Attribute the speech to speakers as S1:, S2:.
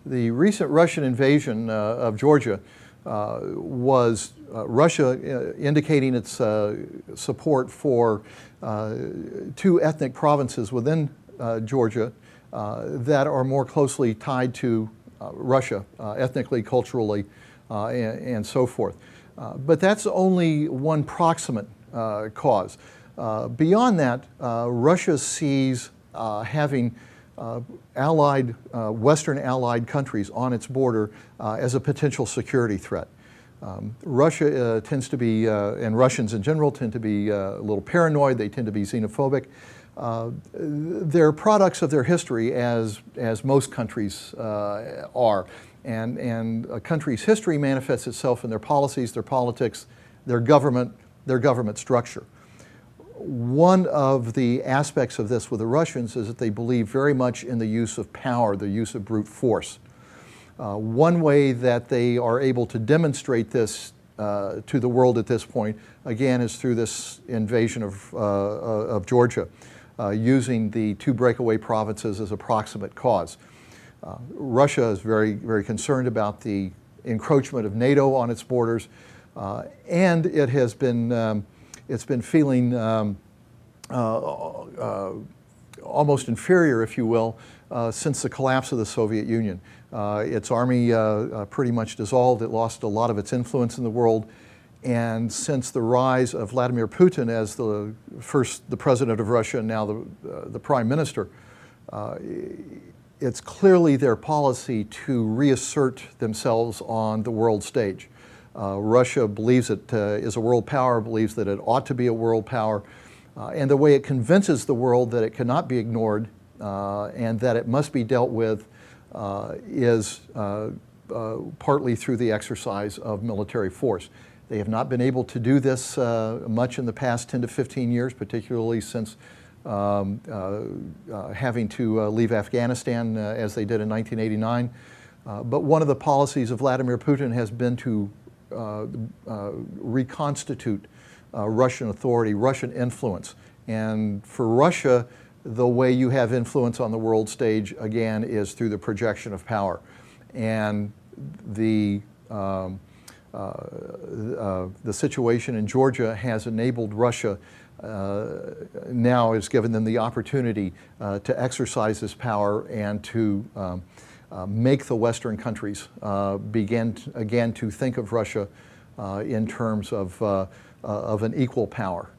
S1: The recent Russian invasion of Georgia was Russia indicating its support for two ethnic provinces within Georgia that are more closely tied to Russia, ethnically, culturally, and so forth. But that's only one proximate cause. Beyond that, Russia sees having Western allied countries on its border as a potential security threat. Russia tends to be, and Russians in general tend to be a little paranoid. They tend to be xenophobic. They're products of their history, as most countries are. And a country's history manifests itself in their policies, their politics, their government structure. One of the aspects of this with the Russians is that they believe very much in the use of power, the use of brute force. One way that they are able to demonstrate this to the world at this point, again, is through this invasion of Georgia, using the two breakaway provinces as a proximate cause. Russia is very, very concerned about the encroachment of NATO on its borders, and it has been it's been feeling almost inferior, if you will, since the collapse of the Soviet Union. Its army pretty much dissolved. It lost a lot of its influence in the world. And since the rise of Vladimir Putin as the president of Russia and now the prime minister, it's clearly their policy to reassert themselves on the world stage. Russia believes it is a world power, believes that it ought to be a world power, and the way it convinces the world that it cannot be ignored and that it must be dealt with is partly through the exercise of military force. They have not been able to do this much in the past 10 to 15 years, particularly since having to leave Afghanistan as they did in 1989. But one of the policies of Vladimir Putin has been to reconstitute Russian authority, Russian influence. And for Russia, the way you have influence on the world stage, again, is through the projection of power. And the situation in Georgia has enabled Russia, now has given them the opportunity to exercise this power and to make the Western countries begin again to think of Russia in terms of an equal power.